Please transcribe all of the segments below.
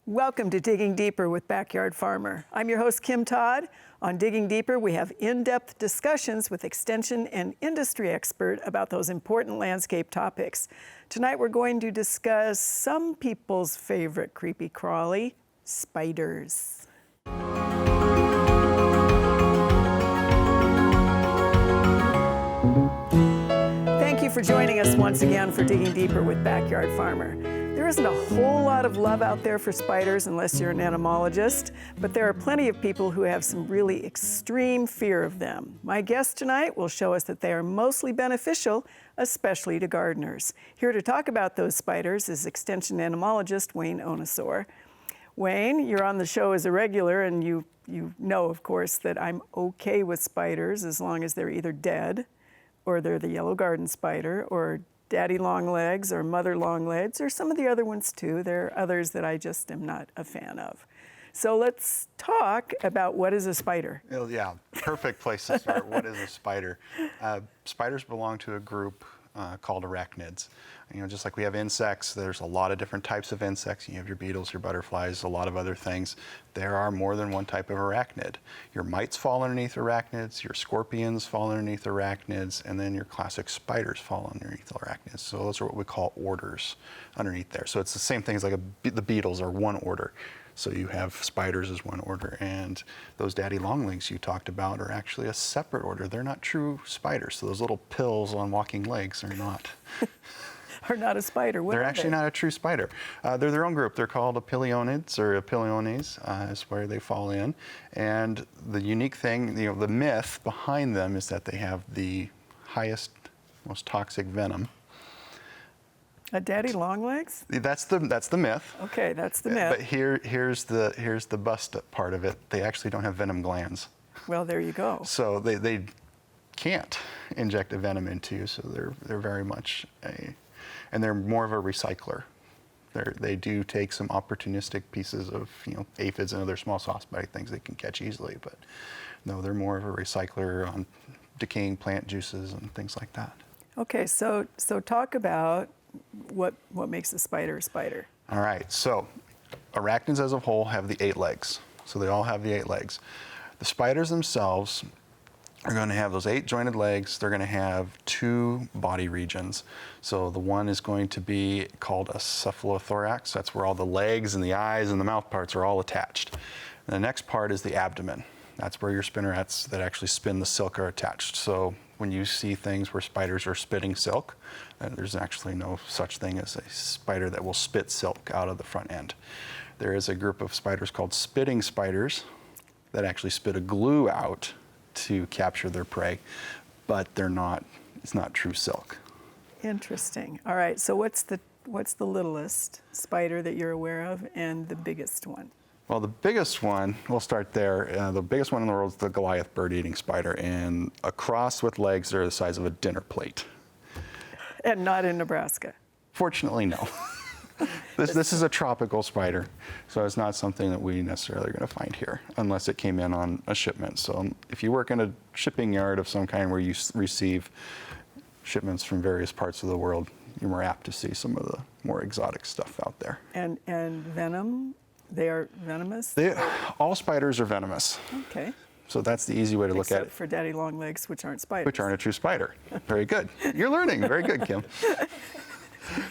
Welcome to Digging Deeper with Backyard Farmer. I'm your host, Kim Todd. On Digging Deeper, we have in-depth discussions with extension and industry expert about those important landscape topics. Tonight, we're going to discuss some people's favorite creepy crawly, spiders. Thank you for joining us once again for Digging Deeper with Backyard Farmer. There isn't a whole lot of love out there for spiders unless you're an entomologist, but there are plenty of people who have some really extreme fear of them. My guest tonight will show us that they are mostly beneficial, especially to gardeners. Here to talk about those spiders is extension entomologist Wayne Ohnesorg. Wayne, you're on the show as a regular, and you know, of course, that I'm okay with spiders as long as they're either dead, or they're the yellow garden spider, or daddy longlegs, or mother longlegs, or some of the other ones too. There are others that I just am not a fan of. So let's talk about what is a spider. Yeah, perfect place to start. What is a spider? Spiders belong to a group called arachnids. You know, just like we have insects, there's a lot of different types of insects. You have your beetles, your butterflies, a lot of other things. There are more than one type of arachnid. Your mites fall underneath arachnids, your scorpions fall underneath arachnids, and then your classic spiders fall underneath arachnids. So those are what we call orders underneath there. So it's the same thing as like the beetles are one order. So you have spiders as one order, and those daddy longlegs you talked about are actually a separate order. They're not true spiders. So those little pills on walking legs are not. Are not a spider. What They're are actually they? not a true spider. They're their own group. They're called Apilionids or Apiliones is where they fall in. And the unique thing, you know, the myth behind them is that they have the highest, most toxic venom. A daddy longlegs? That's the myth. Okay, that's the myth. But here's the bust up part of it. They actually don't have venom glands. Well, there you go. So they can't inject a venom into you. So they're very much and they're more of a recycler. They do take some opportunistic pieces of, you know, aphids and other small soft-bite things they can catch easily, but no, they're more of a recycler on decaying plant juices and things like that. Okay, so talk about what makes a spider a spider. All right, so arachnids as a whole have the 8 legs. So they all have the 8 legs. The spiders themselves are going to have those 8 jointed legs. They're going to have 2 body regions. So the one is going to be called a cephalothorax. That's where all the legs and the eyes and the mouth parts are all attached. And the next part is the abdomen. That's where your spinnerets that actually spin the silk are attached. So when you see things where spiders are spitting silk, there's actually no such thing as a spider that will spit silk out of the front end. There is a group of spiders called spitting spiders that actually spit a glue out to capture their prey, but it's not true silk. Interesting. All right, so what's the littlest spider that you're aware of and the biggest one? Well, the biggest one, we'll start there. The biggest one in the world is the Goliath bird-eating spider, and a cross with legs that are the size of a dinner plate. And not in Nebraska? Fortunately, no. This is a tropical spider, so it's not something that we necessarily are going to find here unless it came in on a shipment. So if you work in a shipping yard of some kind where you receive shipments from various parts of the world, you're more apt to see some of the more exotic stuff out there. And venom? They are venomous? All spiders are venomous. Okay. So that's the easy way to look at it. Except for daddy longlegs, which aren't spiders. Which aren't a true spider. Very good. You're learning. Very good, Kim.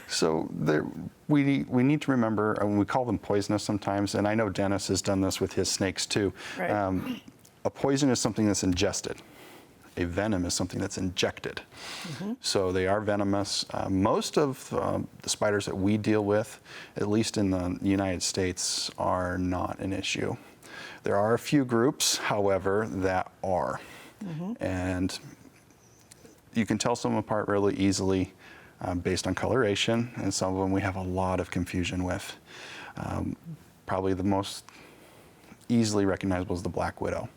So we need to remember, we call them poisonous sometimes, and I know Dennis has done this with his snakes too. Right. A poison is something that's ingested. A venom is something that's injected. Mm-hmm. So they are venomous. Most of the spiders that we deal with, at least in the United States, are not an issue. There are a few groups, however, that are. Mm-hmm. And you can tell some apart really easily based on coloration, and some of them we have a lot of confusion with. Probably the most easily recognizable is the black widow.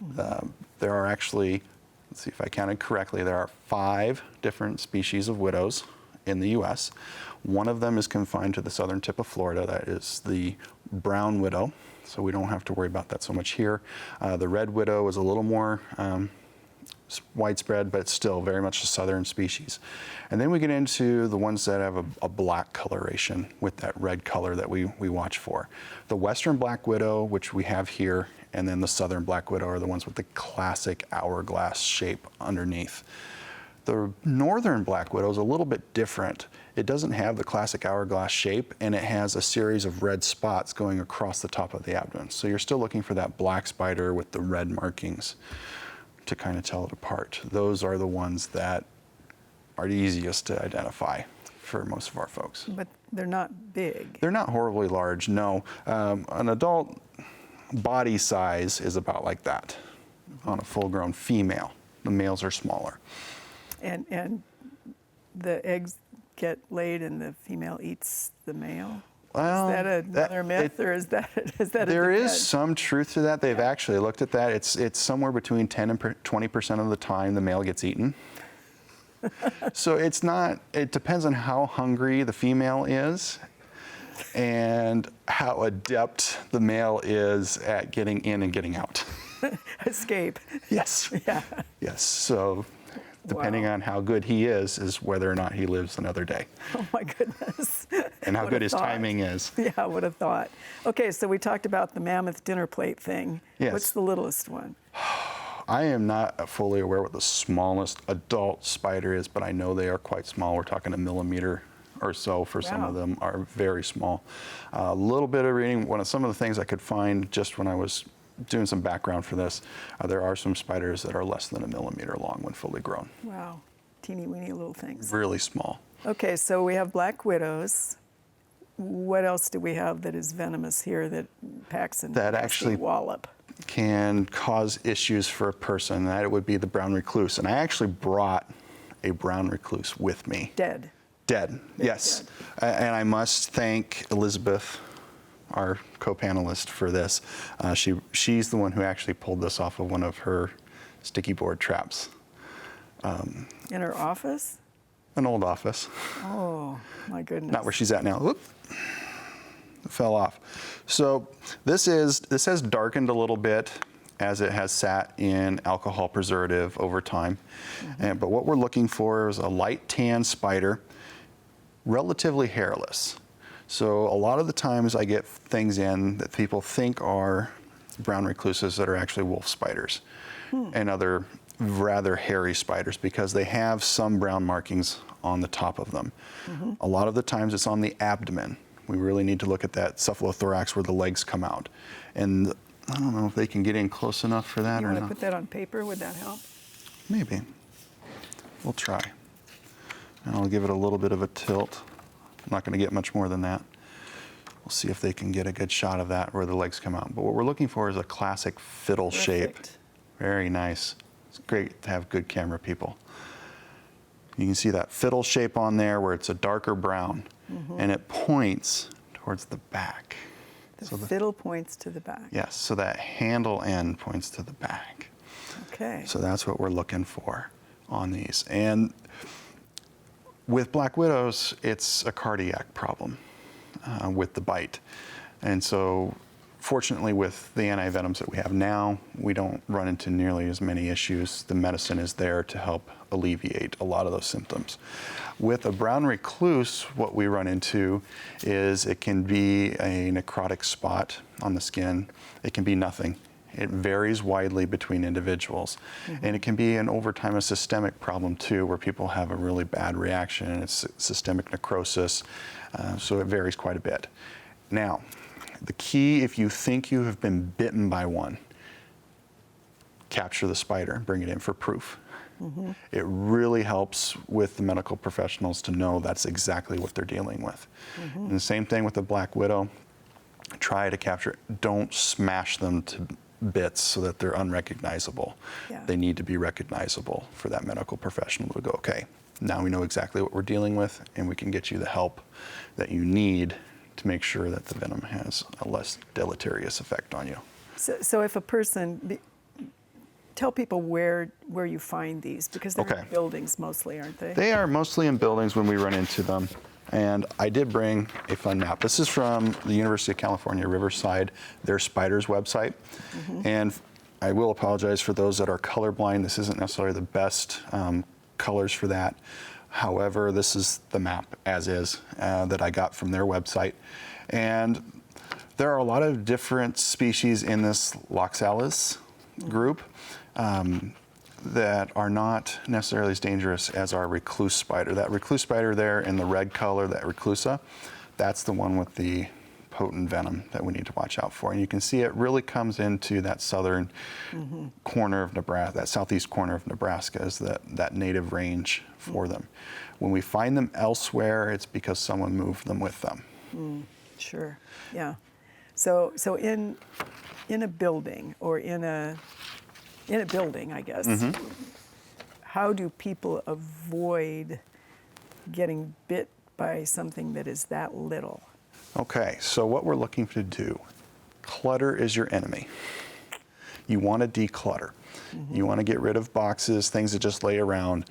Mm-hmm. There are actually, let's see if I counted correctly, there are 5 different species of widows in the US. One of them is confined to the southern tip of Florida. That is the brown widow, so we don't have to worry about that so much here. The red widow is a little more widespread, but it's still very much a southern species. And then we get into the ones that have a black coloration with that red color that we watch for. The western black widow, which we have here, and then the southern black widow are the ones with the classic hourglass shape underneath. The northern black widow is a little bit different. It doesn't have the classic hourglass shape, and it has a series of red spots going across the top of the abdomen. So you're still looking for that black spider with the red markings to kind of tell it apart. Those are the ones that are the easiest to identify for most of our folks. But they're not big. They're not horribly large, no. An adult body size is about like that on a full-grown female. The males are smaller. And the eggs get laid and the female eats the male? Well, is that another myth, or is that there is some truth to that. They've actually looked at that. It's somewhere between 10 and 20% of the time the male gets eaten. So it's not, it depends on how hungry the female is and how adept the male is at getting in and getting out. Escape. Yes. Yeah. Yes. So depending on how good he is whether or not he lives another day. Oh my goodness. And how good his timing is. Yeah, I would have thought. Okay, so we talked about the mammoth dinner plate thing. Yes. What's the littlest one? I am not fully aware what the smallest adult spider is, but I know they are quite small. We're talking a millimeter or so for some of them are very small. A little bit of reading, some of the things I could find just when I was doing some background for this, there are some spiders that are less than a millimeter long when fully grown. Wow, teeny weeny little things. Really small. Okay, so we have black widows. What else do we have that is venomous here that packs a nasty wallop? Can cause issues for a person. That would be the brown recluse. And I actually brought a brown recluse with me. Dead. Dead, yes. Dead. And I must thank Elizabeth, our co-panelist, for this. She's the one who actually pulled this off of one of her sticky board traps. In her office? An old office. Oh, my goodness. Not where she's at now. Whoop. It fell off. So this has darkened a little bit as it has sat in alcohol preservative over time. Mm-hmm. But what we're looking for is a light tan spider, relatively hairless. So a lot of the times I get things in that people think are brown recluses that are actually wolf spiders and other rather hairy spiders because they have some brown markings on the top of them. Mm-hmm. A lot of the times it's on the abdomen. We really need to look at that cephalothorax where the legs come out. And I don't know if they can get in close enough for that or not. You want to put that on paper? Would that help? Maybe. We'll try. And I'll give it a little bit of a tilt. I'm not going to get much more than that. We'll see if they can get a good shot of that where the legs come out. But what we're looking for is a classic fiddle shape. Very nice. It's great to have good camera people. You can see that fiddle shape on there where it's a darker brown. Mm-hmm. And it points towards the back. The fiddle points to the back. Yes, so that handle end points to the back. Okay. So that's what we're looking for on these. And with black widows, it's a cardiac problem with the bite. And so fortunately with the antivenoms that we have now, we don't run into nearly as many issues. The medicine is there to help alleviate a lot of those symptoms. With a brown recluse, what we run into is it can be a necrotic spot on the skin. It can be nothing. It varies widely between individuals. Mm-hmm. And it can be over time a systemic problem too, where people have a really bad reaction and it's systemic necrosis. So it varies quite a bit. Now, the key, if you think you have been bitten by one, capture the spider and bring it in for proof. Mm-hmm. It really helps with the medical professionals to know that's exactly what they're dealing with. Mm-hmm. And the same thing with the black widow. Try to capture it. Don't smash them to bits so that they're unrecognizable. Yeah. They need to be recognizable for that medical professional to go, okay, now we know exactly what we're dealing with and we can get you the help that you need to make sure that the venom has a less deleterious effect on you. So if a person, tell people where you find these, because they're in buildings mostly, aren't they? They are mostly in buildings when we run into them. And I did bring a fun map. This is from the University of California, Riverside, their spiders website. Mm-hmm. And I will apologize for those that are colorblind. This isn't necessarily the best colors for that. However, this is the map as is that I got from their website. And there are a lot of different species in this Loxalis group that are not necessarily as dangerous as our recluse spider. That recluse spider there in the red color, that reclusa, that's the one with the potent venom that we need to watch out for. And you can see it really comes into that southern corner of Nebraska, that southeast corner of Nebraska is that native range for them. When we find them elsewhere, it's because someone moved them with them. Sure, yeah. So in a building, or in a building, I guess, how do people avoid getting bit by something that is that little? Okay, so what we're looking to do, clutter is your enemy. You want to declutter. You want to get rid of boxes, things that just lay around,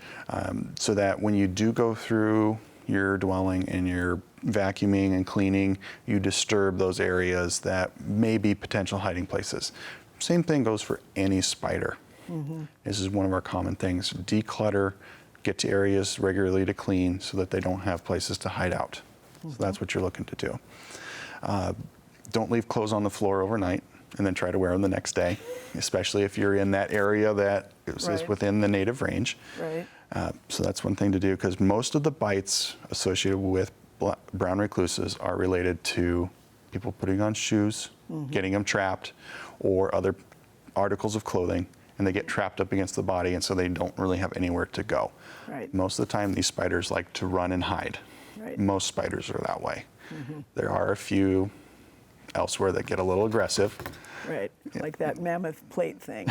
so that when you do go through your dwelling and you're vacuuming and cleaning, you disturb those areas that may be potential hiding places. Same thing goes for any spider. This is one of our common things. Declutter, get to areas regularly to clean so that they don't have places to hide out. So that's what you're looking to do. Don't leave clothes on the floor overnight and then try to wear them the next day, especially if you're in that area that is within the native range. Right. So that's one thing to do, because most of the bites associated with brown recluses are related to people putting on shoes, getting them trapped, or other articles of clothing, and they get trapped up against the body, and so they don't really have anywhere to go. Right. Most of the time, these spiders like to run and hide. Right. Most spiders are that way. There are a few elsewhere that get a little aggressive. Right, like that mammoth plate thing.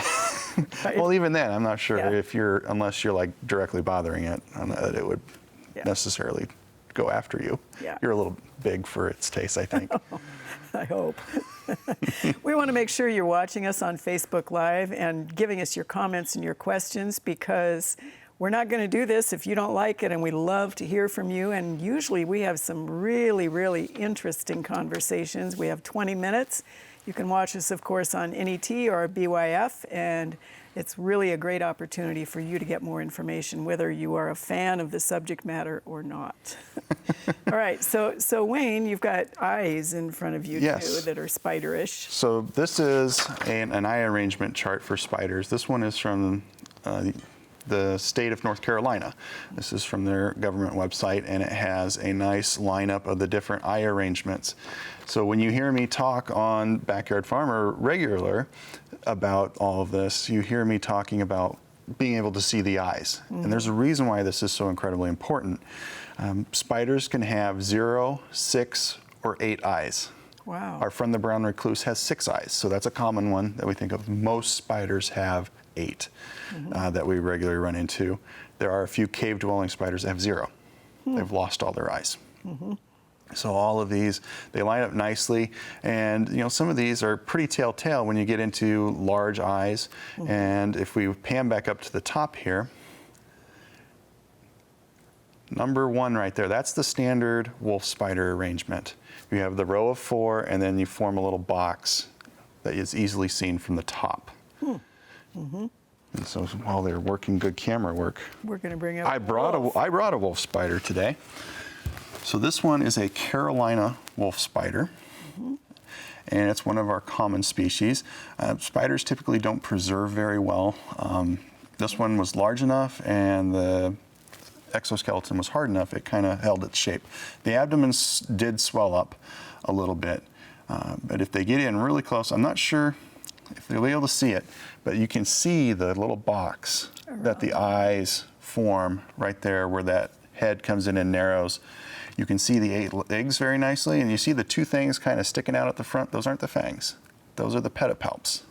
Right? Well, even then, I'm not sure if unless you're like directly bothering it, that it would necessarily go after you. Yeah. You're a little big for its taste, I think. I hope. We want to make sure you're watching us on Facebook Live and giving us your comments and your questions, because we're not going to do this if you don't like it, and we love to hear from you. And usually we have some really, really interesting conversations. We have 20 minutes. You can watch us, of course, on NET or BYF, and it's really a great opportunity for you to get more information, whether you are a fan of the subject matter or not. All right, so Wayne, you've got eyes in front of you too that are spiderish. So this is an eye arrangement chart for spiders. This one is from the state of North Carolina. This is from their government website, and it has a nice lineup of the different eye arrangements. So when you hear me talk on Backyard Farmer regular about all of this, you hear me talking about being able to see the eyes. And there's a reason why this is so incredibly important. Spiders can have 0, 6, or 8 eyes. Wow. Our friend the brown recluse has 6 eyes, so that's a common one that we think of. Most spiders have 8 that we regularly run into. There are a few cave-dwelling spiders that have 0. They've lost all their eyes. So all of these, they line up nicely, and some of these are pretty telltale when you get into large eyes. And if we pan back up to the top here, number 1 right there, that's the standard wolf spider arrangement. You have the row of 4, and then you form a little box that is easily seen from the top. And so while they're working good camera work, we're going to bring up I brought a wolf spider today. So this one is a Carolina wolf spider, and it's one of our common species. Spiders typically don't preserve very well. This one was large enough, and the exoskeleton was hard enough, it kind of held its shape. The abdomen did swell up a little bit, but if they get in really close, I'm not sure if they'll be able to see it, but you can see the little box that the eyes form right there where that head comes in and narrows. You can see the 8 eggs very nicely, and you see the 2 things kind of sticking out at the front. Those aren't the fangs. Those are the pedipalps.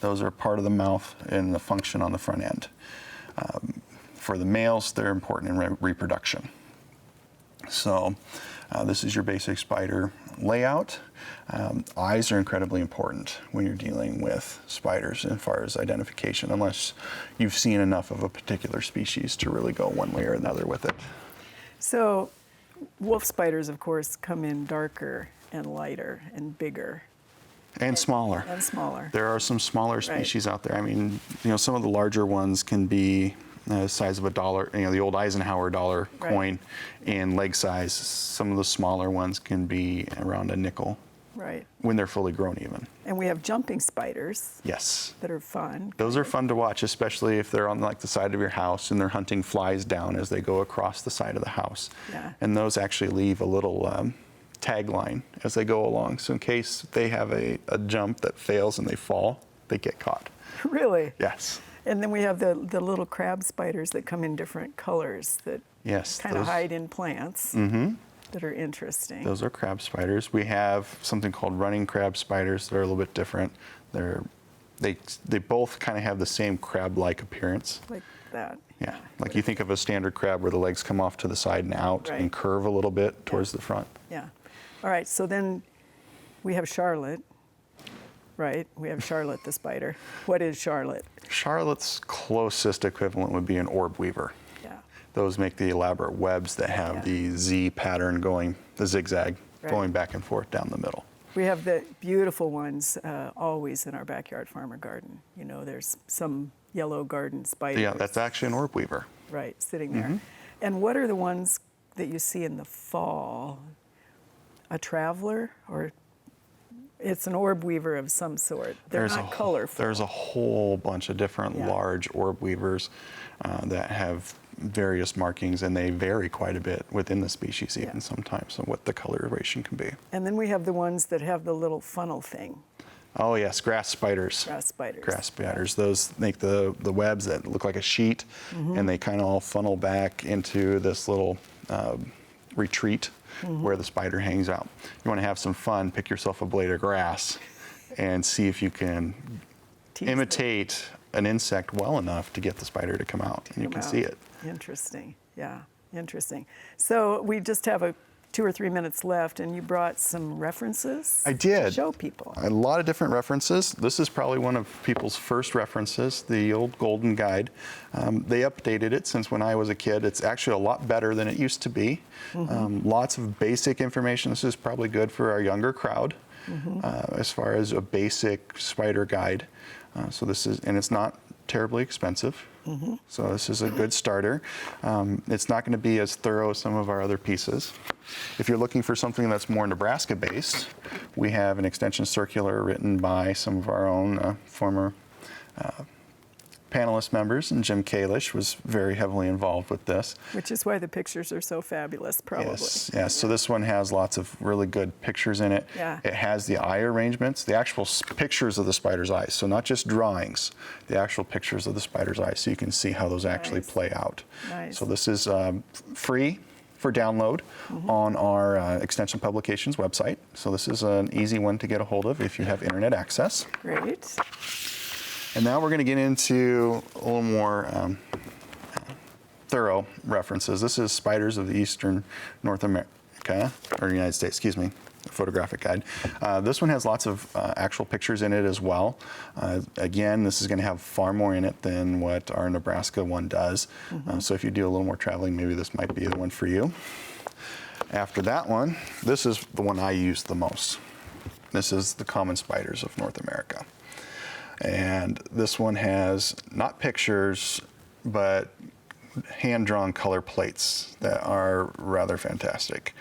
Those are part of the mouth and the function on the front end. For the males, they're important in reproduction. So this is your basic spider layout. Eyes are incredibly important when you're dealing with spiders as far as identification, unless you've seen enough of a particular species to really go one way or another with it. So wolf spiders, of course, come in darker and lighter and bigger. And smaller. And smaller. There are some smaller species out there. I mean, some of the larger ones can be the size of $1, the old Eisenhower dollar coin in leg size. Some of the smaller ones can be around a nickel. Right. When they're fully grown even. And we have jumping spiders. Yes. That are fun. Those are fun to watch, especially if they're on like the side of your house and they're hunting flies down as they go across the side of the house. Yeah. And those actually leave a little tagline as they go along. So in case they have a jump that fails and they fall, they get caught. Really? Yes. And then we have the little crab spiders that come in different colors that kind of hide in plants. Mm-hmm. That are interesting. Those are crab spiders. We have something called running crab spiders that are a little bit different. They both kind of have the same crab-like appearance. Like that. Yeah, like you think of a standard crab where the legs come off to the side and out and curve a little bit towards the front. Yeah. All right, so then we have Charlotte, right? We have Charlotte the spider. What is Charlotte? Charlotte's closest equivalent would be an orb weaver. Those make the elaborate webs that have the Z pattern going, the zigzag, going back and forth down the middle. We have the beautiful ones always in our backyard farmer garden. There's some yellow garden spiders. Yeah, that's actually an orb weaver. Right, sitting there. And what are the ones that you see in the fall? A traveler, or it's an orb weaver of some sort. They're not colorful. There's a whole bunch of different large orb weavers that have various markings, and they vary quite a bit within the species even sometimes on what the coloration can be. And then we have the ones that have the little funnel thing. Oh yes, grass spiders. Grass spiders. Grass spiders. Those make the webs that look like a sheet, and they kind of all funnel back into this little retreat where the spider hangs out. You want to have some fun, pick yourself a blade of grass and see if you can imitate an insect well enough to get the spider to come out, and you can see it. Interesting. Yeah, interesting. So we just have 2 or 3 minutes left, and you brought some references. I did. To show people. A lot of different references. This is probably one of people's first references, the old Golden Guide. They updated it since when I was a kid. It's actually a lot better than it used to be. Lots of basic information. This is probably good for our younger crowd as far as a basic spider guide. So this is, and it's not terribly expensive. So this is a good starter. It's not going to be as thorough as some of our other pieces. If you're looking for something that's more Nebraska based, we have an extension circular written by some of our own former panelist members, and Jim Kalish was very heavily involved with this. Which is why the pictures are so fabulous, probably. Yes. So this one has lots of really good pictures in it. It has the eye arrangements, the actual pictures of the spider's eyes. So not just drawings, the actual pictures of the spider's eyes, so you can see how those actually play out. So this is free for download on our Extension Publications website. So this is an easy one to get a hold of if you have internet access. Great. And now we're going to get into a little more thorough references. This is Spiders of the Eastern North America, or United States, excuse me, photographic guide. This one has lots of actual pictures in it as well. Again, this is going to have far more in it than what our Nebraska one does. So if you do a little more traveling, maybe this might be the one for you. After that one, this is the one I use the most. This is the Common Spiders of North America. And this one has not pictures, but hand-drawn color plates that are rather fantastic.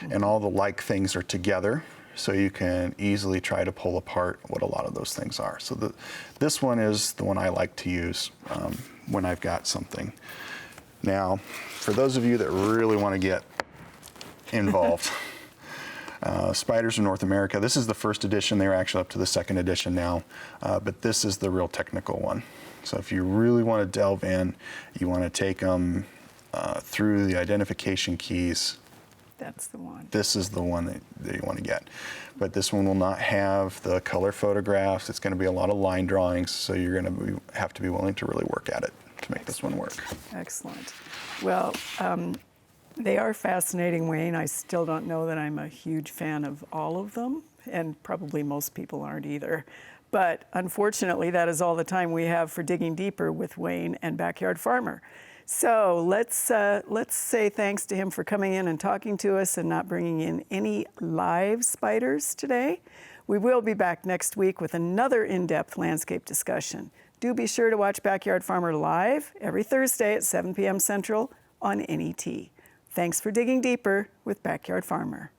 And all the like things are together, so you can easily try to pull apart what a lot of those things are. So this one is the one I like to use when I've got something. Now, for those of you that really want to get involved, Spiders of North America. This is the first edition. They're actually up to the second edition now, but this is the real technical one. So if you really want to delve in, you want to take them through the identification keys. That's the one. This is the one that you want to get. But this one will not have the color photographs. It's going to be a lot of line drawings, so you're going to have to be willing to really work at it to make this one work. Excellent. Well, they are fascinating, Wayne. I still don't know that I'm a huge fan of all of them, and probably most people aren't either. But unfortunately, that is all the time we have for Digging Deeper with Wayne and Backyard Farmer. So let's say thanks to him for coming in and talking to us and not bringing in any live spiders today. We will be back next week with another in-depth landscape discussion. Do be sure to watch Backyard Farmer live every Thursday at 7 p.m. Central on NET. Thanks for digging deeper with Backyard Farmer.